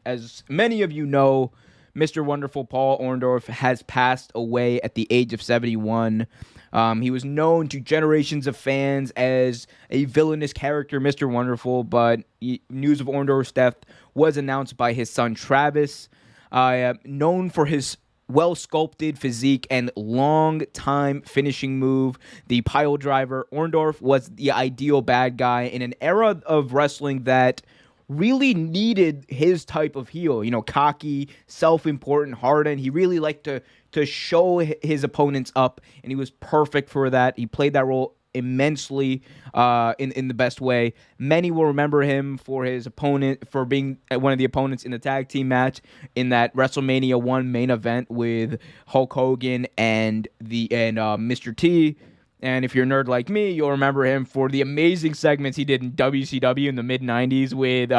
As many of you know, Mr. Wonderful Paul Orndorff has passed away at the age of 71. He was known to generations of fans as a villainous character, Mr. Wonderful, but news of Orndorff's death was announced by his son Travis. Known for his well sculpted physique and long time finishing move, the pile driver, Orndorff was the ideal bad guy in an era of wrestling that really needed his type of heel. You know, cocky, self-important, hardened. He really liked to show his opponents up, and he was perfect for that. He played that role immensely in the best way. Many will remember him for his opponent, for being one of the opponents in the tag team match in that WrestleMania 1 main event with Hulk Hogan and Mr. T. And if you're a nerd like me, you'll remember him for the amazing segments he did in WCW in the mid-90s with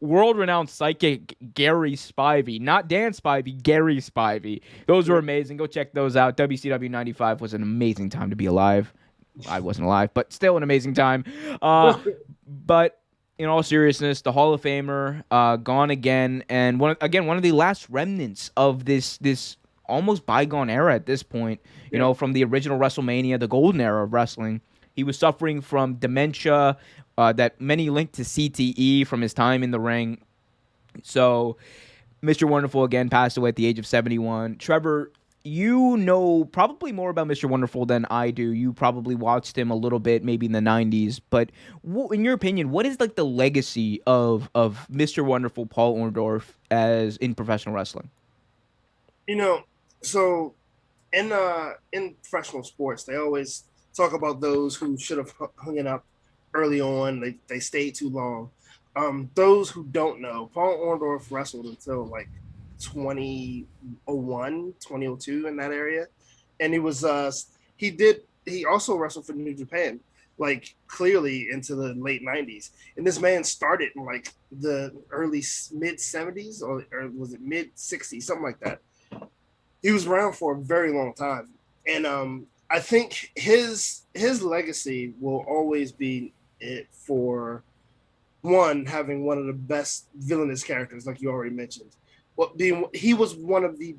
world-renowned psychic Gary Spivey. Not Dan Spivey, Gary Spivey. Those were amazing. Go check those out. WCW 95 was an amazing time to be alive. I wasn't alive, but still an amazing time. But in all seriousness, the Hall of Famer, gone again. And one of the last remnants of this almost bygone era at this point, you know, from the original WrestleMania, the golden era of wrestling. He was suffering from dementia that many linked to CTE from his time in the ring. So Mr. Wonderful again passed away at the age of 71. Trevor, you know probably more about Mr. Wonderful than I do. You probably watched him a little bit, maybe in the 90s. But in your opinion, what is like the legacy of Mr. Wonderful Paul Orndorff as in professional wrestling? You know, so in professional sports, they always talk about those who should have hung it up early on. They stayed too long. Those who don't know, Paul Orndorff wrestled until like 2001, 2002 in that area, and he also wrestled for New Japan, like clearly into the late 90s. And this man started in like the early mid 70s, or was it mid 60s, something like that. He was around for a very long time, and I think his legacy will always be it for one, having one of the best villainous characters, like you already mentioned. He was one of the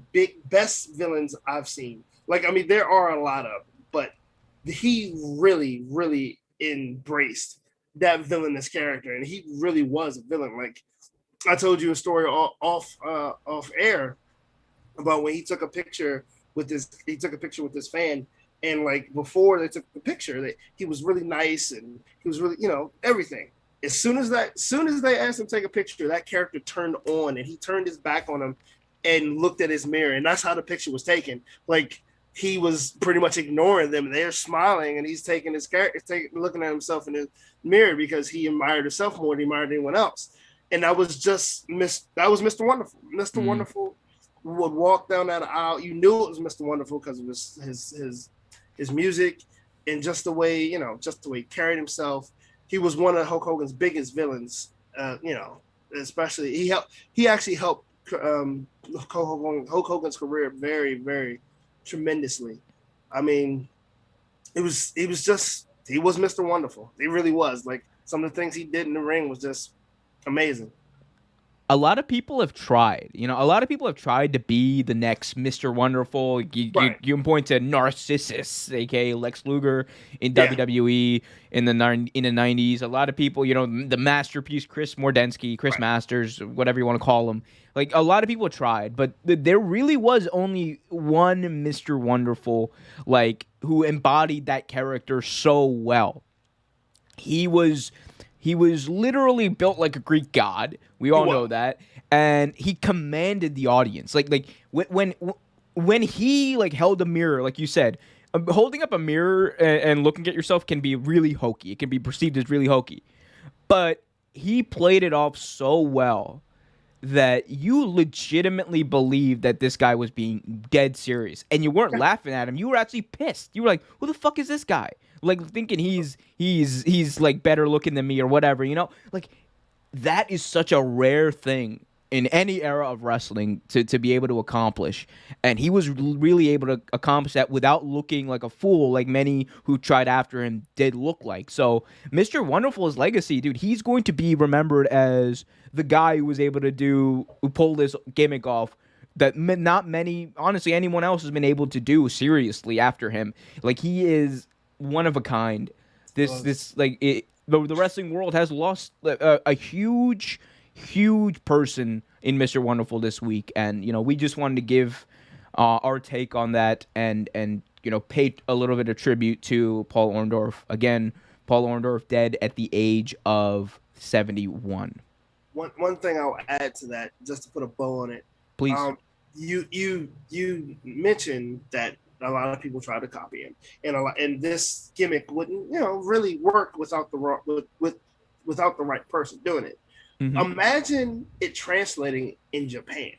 best villains I've seen. Like, I mean, there are a lot of, but he really, really embraced that villainous character, and he really was a villain. Like, I told you a story off air about when he took a picture with this fan, and like before they took the picture, he was really nice, and he was really, everything. As soon as they asked him to take a picture, that character turned on, and he turned his back on him and looked at his mirror, and that's how the picture was taken. Like, he was pretty much ignoring them. They're smiling, and he's taking his character, looking at himself in the mirror because he admired himself more than he admired anyone else. And that was Mr. Wonderful. Mr. Wonderful would walk down that aisle. You knew it was Mr. Wonderful because of his music, and just the way he carried himself. He was one of Hulk Hogan's biggest villains. Especially he actually helped Hulk Hogan's career very, very tremendously. I mean, he was Mr. Wonderful. He really was. Like, some of the things he did in the ring was just amazing. A lot of people have tried. A lot of people have tried to be the next Mr. Wonderful. Right. You can point to Narcissus, aka Lex Luger, in Yeah. WWE in the 90s. A lot of people, the masterpiece Chris Mordensky, Chris Right. Masters, whatever you want to call him. Like, a lot of people tried, but there really was only one Mr. Wonderful, like, who embodied that character so well. He was literally built like a Greek god. We all know that, and he commanded the audience. Like when he like held a mirror, like you said, holding up a mirror and looking at yourself can be really hokey. It can be perceived as really hokey, but he played it off so well that you legitimately believed that this guy was being dead serious, and you weren't laughing at him. You were actually pissed. You were like, "Who the fuck is this guy?" Like, thinking he's like better looking than me or whatever. Like, that is such a rare thing in any era of wrestling to be able to accomplish. And he was really able to accomplish that without looking like a fool, like many who tried after him did look like. So Mr. Wonderful's legacy, dude, he's going to be remembered as the guy who was able who pulled this gimmick off that not many, honestly, anyone else has been able to do seriously after him. Like, he is one of a kind. The wrestling world has lost a huge person in Mr. Wonderful this week, and we just wanted to give our take on that and pay a little bit of tribute to Paul Orndorff. Again, Paul Orndorff dead at the age of 71. One thing I'll add to that, just to put a bow on it. Please. You mentioned that a lot of people try to copy him, and this gimmick wouldn't really work without the without the right person doing it. Mm-hmm. Imagine it translating in Japan,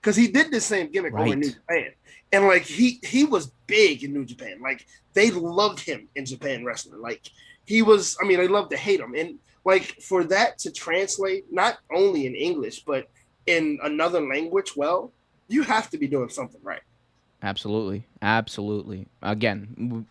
because he did the same gimmick over in New Japan, and like he was big in New Japan. Like, they loved him in Japan wrestling. Like, he was. I mean, they loved to hate him, and like, for that to translate not only in English but in another language, well, you have to be doing something right. Absolutely. Again,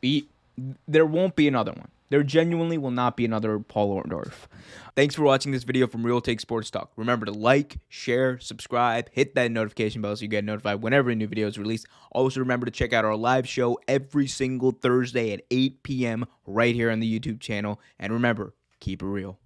there won't be another one. There genuinely will not be another Paul Orndorff. Thanks for watching this video from Real Take Sports Talk. Remember to like, share, subscribe, hit that notification bell so you get notified whenever a new video is released. Also, remember to check out our live show every single Thursday at 8 p.m. right here on the YouTube channel. And remember, keep it real.